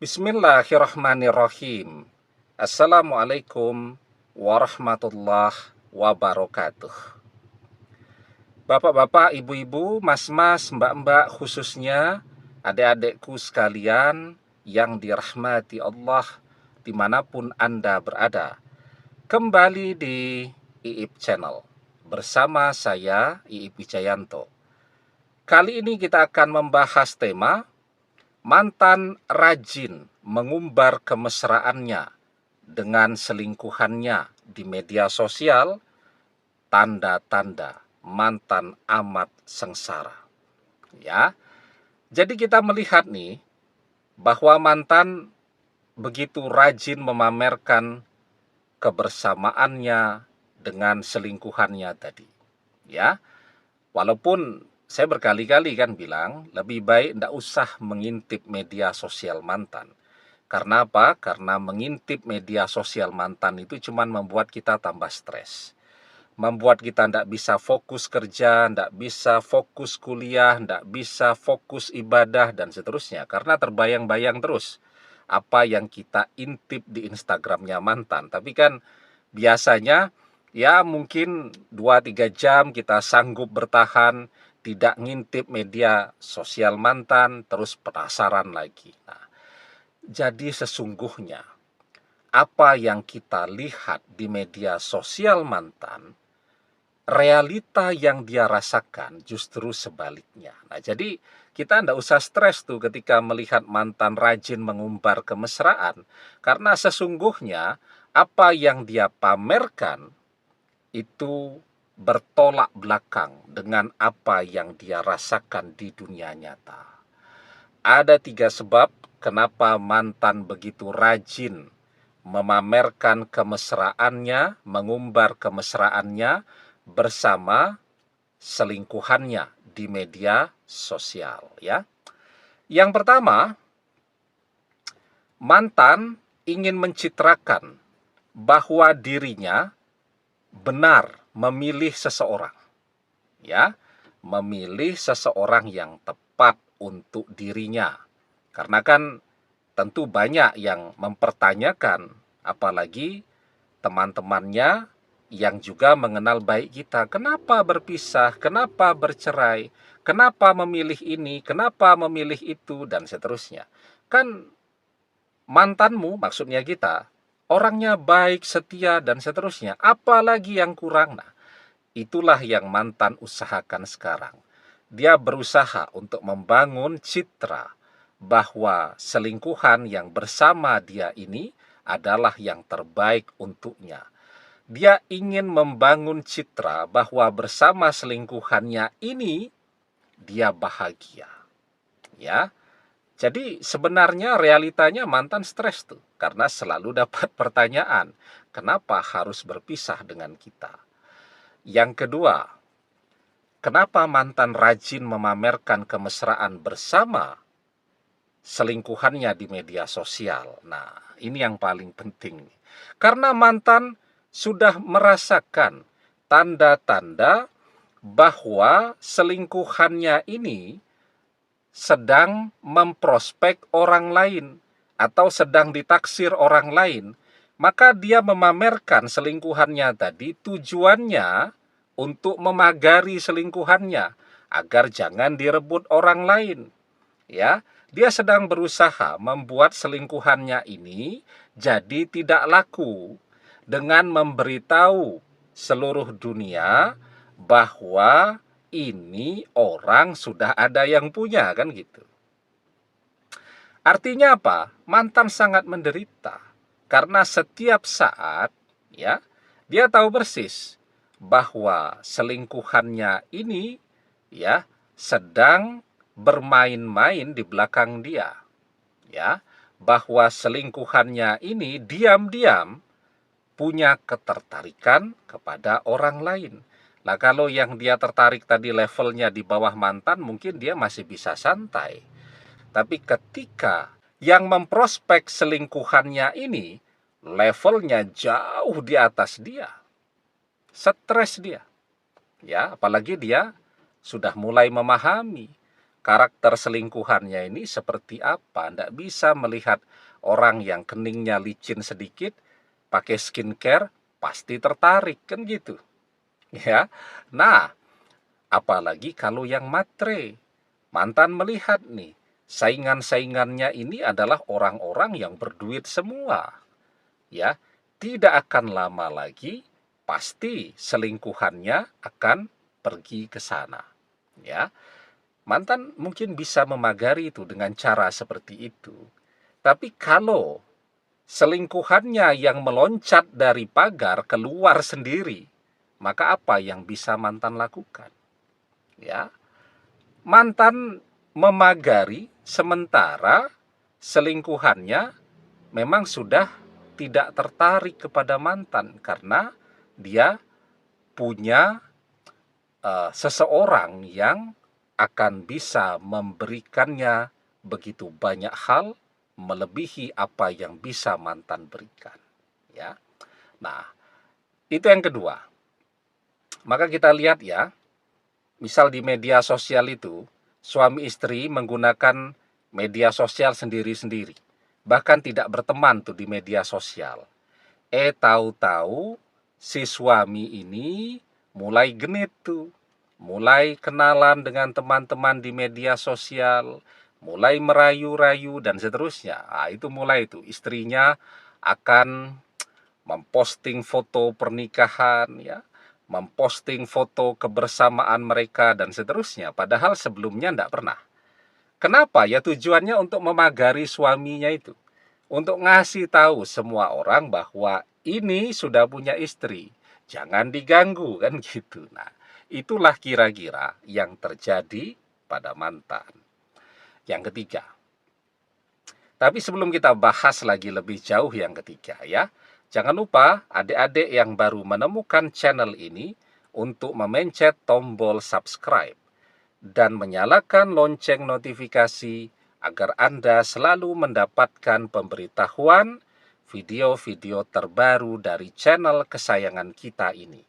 Bismillahirrahmanirrahim. Assalamualaikum warahmatullahi wabarakatuh. Bapak-bapak, ibu-ibu, mas-mas, mbak-mbak, khususnya adik-adikku sekalian yang dirahmati Allah dimanapun Anda berada. Kembali di IIP Channel bersama saya, IIP Wijayanto. Kali ini kita akan membahas tema mantan rajin mengumbar kemesraannya dengan selingkuhannya di media sosial, tanda-tanda mantan amat sengsara. Ya, jadi kita melihat nih bahwa mantan begitu rajin memamerkan kebersamaannya dengan selingkuhannya tadi. Ya, walaupun saya berkali-kali kan bilang lebih baik tidak usah mengintip media sosial mantan. Karena apa? Karena mengintip media sosial mantan itu cuma membuat kita tambah stres. Membuat kita tidak bisa fokus kerja, tidak bisa fokus kuliah, tidak bisa fokus ibadah, dan seterusnya. Karena terbayang-bayang terus apa yang kita intip di Instagramnya mantan. Tapi kan biasanya ya mungkin 2-3 jam kita sanggup bertahan, tidak ngintip media sosial mantan, terus penasaran lagi. Nah, jadi sesungguhnya apa yang kita lihat di media sosial mantan, realita yang dia rasakan justru sebaliknya. Nah, jadi kita tidak usah stres tuh ketika melihat mantan rajin mengumbar kemesraan, karena sesungguhnya apa yang dia pamerkan itu bertolak belakang dengan apa yang dia rasakan di dunia nyata. Ada 3 sebab kenapa mantan begitu rajin memamerkan kemesraannya, mengumbar kemesraannya bersama selingkuhannya di media sosial, ya. Yang pertama, mantan ingin mencitrakan bahwa dirinya benar memilih seseorang, ya, memilih seseorang yang tepat untuk dirinya. Karena kan tentu banyak yang mempertanyakan, apalagi teman-temannya yang juga mengenal baik kita, kenapa berpisah, kenapa bercerai, kenapa memilih ini, kenapa memilih itu, dan seterusnya. Kan mantanmu, maksudnya kita, orangnya baik, setia, dan seterusnya. Apalagi yang kurang? Nah, itulah yang mantan usahakan sekarang. Dia berusaha untuk membangun citra bahwa selingkuhan yang bersama dia ini adalah yang terbaik untuknya. Dia ingin membangun citra bahwa bersama selingkuhannya ini dia bahagia. Ya, jadi sebenarnya realitanya mantan stres tuh, karena selalu dapat pertanyaan, kenapa harus berpisah dengan kita? Yang kedua, kenapa mantan rajin memamerkan kemesraan bersama selingkuhannya di media sosial? Nah, ini yang paling penting. Karena mantan sudah merasakan tanda-tanda bahwa selingkuhannya ini sedang memprospek orang lain atau sedang ditaksir orang lain, maka dia memamerkan selingkuhannya tadi tujuannya untuk memagari selingkuhannya agar jangan direbut orang lain. Ya, dia sedang berusaha membuat selingkuhannya ini jadi tidak laku dengan memberitahu seluruh dunia bahwa ini orang sudah ada yang punya, kan gitu. Artinya apa? Mantan sangat menderita karena setiap saat ya dia tahu persis bahwa selingkuhannya ini ya sedang bermain-main di belakang dia. Ya, bahwa selingkuhannya ini diam-diam punya ketertarikan kepada orang lain. Nah, kalau yang dia tertarik tadi levelnya di bawah mantan, mungkin dia masih bisa santai. Tapi ketika yang memprospek selingkuhannya ini levelnya jauh di atas dia, stres dia. Ya, apalagi dia sudah mulai memahami karakter selingkuhannya ini seperti apa. Nggak bisa melihat orang yang keningnya licin sedikit, pakai skincare, pasti tertarik, kan gitu. Ya, nah, apalagi kalau yang matre. Mantan melihat nih, saingan-saingannya ini adalah orang-orang yang berduit semua. Ya, tidak akan lama lagi pasti selingkuhannya akan pergi ke sana. Ya, mantan mungkin bisa memagari itu dengan cara seperti itu. Tapi kalau selingkuhannya yang meloncat dari pagar keluar sendiri, maka apa yang bisa mantan lakukan? Ya, mantan memagari sementara selingkuhannya memang sudah tidak tertarik kepada mantan karena dia punya seseorang yang akan bisa memberikannya begitu banyak hal melebihi apa yang bisa mantan berikan, ya. Nah, itu yang kedua. Maka kita lihat ya, misal di media sosial itu, suami istri menggunakan media sosial sendiri-sendiri. Bahkan tidak berteman tuh di media sosial. Tahu-tahu si suami ini mulai genit tuh. Mulai kenalan dengan teman-teman di media sosial, mulai merayu-rayu dan seterusnya. Nah, itu mulai tuh istrinya akan memposting foto pernikahan, ya, memposting foto kebersamaan mereka dan seterusnya. Padahal sebelumnya tidak pernah. Kenapa? Ya tujuannya untuk memagari suaminya itu. Untuk ngasih tahu semua orang bahwa ini sudah punya istri. Jangan diganggu, kan gitu. Nah, itulah kira-kira yang terjadi pada mantan. Yang ketiga. Tapi sebelum kita bahas lagi lebih jauh yang ketiga ya, jangan lupa adik-adik yang baru menemukan channel ini untuk memencet tombol subscribe dan menyalakan lonceng notifikasi agar Anda selalu mendapatkan pemberitahuan video-video terbaru dari channel kesayangan kita ini.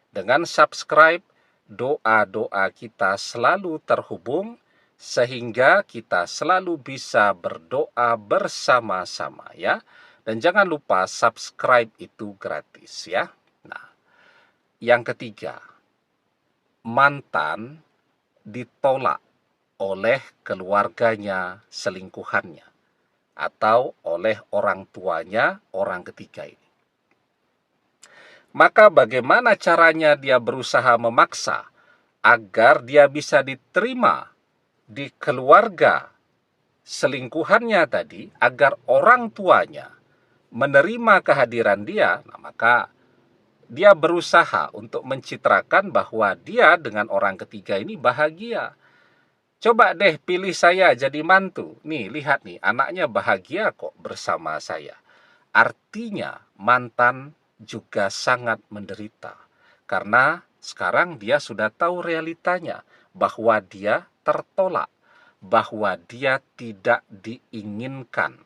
Dengan subscribe, doa-doa kita selalu terhubung sehingga kita selalu bisa berdoa bersama-sama ya. Dan jangan lupa subscribe itu gratis ya. Nah, yang ketiga, mantan ditolak oleh keluarganya selingkuhannya atau oleh orang tuanya orang ketiga ini. Maka bagaimana caranya dia berusaha memaksa agar dia bisa diterima di keluarga selingkuhannya tadi, agar orang tuanya menerima kehadiran dia, nah maka dia berusaha untuk mencitrakan bahwa dia dengan orang ketiga ini bahagia. Coba deh pilih saya jadi mantu. Nih, lihat nih, anaknya bahagia kok bersama saya. Artinya mantan juga sangat menderita. Karena sekarang dia sudah tahu realitanya, bahwa dia tertolak, bahwa dia tidak diinginkan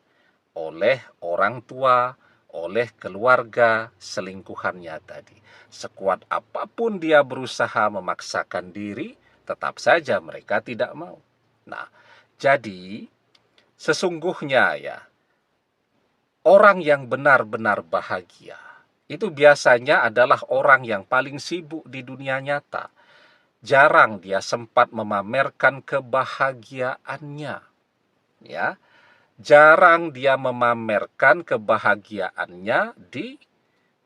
oleh orang tua, oleh keluarga selingkuhannya tadi. Sekuat apapun dia berusaha memaksakan diri, tetap saja mereka tidak mau. Nah, jadi sesungguhnya ya, orang yang benar-benar bahagia itu biasanya adalah orang yang paling sibuk di dunia nyata. Jarang dia sempat memamerkan kebahagiaannya. Ya, jarang dia memamerkan kebahagiaannya di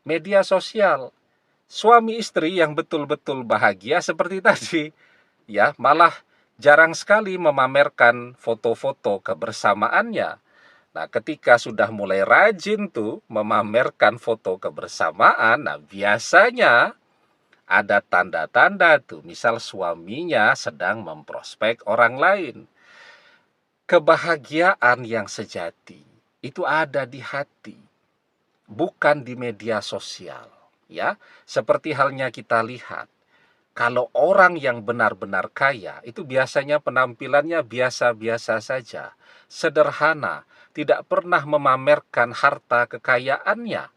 media sosial. Suami istri yang betul-betul bahagia seperti tadi, ya, malah jarang sekali memamerkan foto-foto kebersamaannya. Nah, ketika sudah mulai rajin tuh memamerkan foto kebersamaan, nah biasanya ada tanda-tanda tuh, misal suaminya sedang memprospek orang lain. Kebahagiaan yang sejati itu ada di hati, bukan di media sosial, ya. Seperti halnya kita lihat, kalau orang yang benar-benar kaya itu biasanya penampilannya biasa-biasa saja, sederhana, tidak pernah memamerkan harta kekayaannya.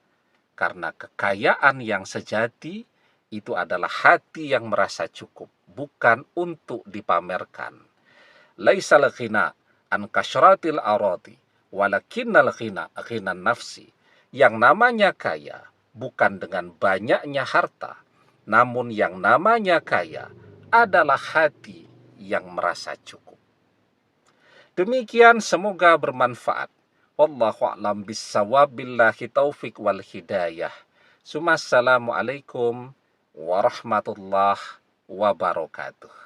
Karena kekayaan yang sejati itu adalah hati yang merasa cukup, bukan untuk dipamerkan. Laisal ghina an kasyratil aradi, walakinnal ghina ghinan nafsi. Yang namanya kaya bukan dengan banyaknya harta, namun yang namanya kaya adalah hati yang merasa cukup. Demikian, semoga bermanfaat. Wallahu a'lam bissawab, billahi taufik wal hidayah. Assalamualaikum warahmatullahi wabarakatuh.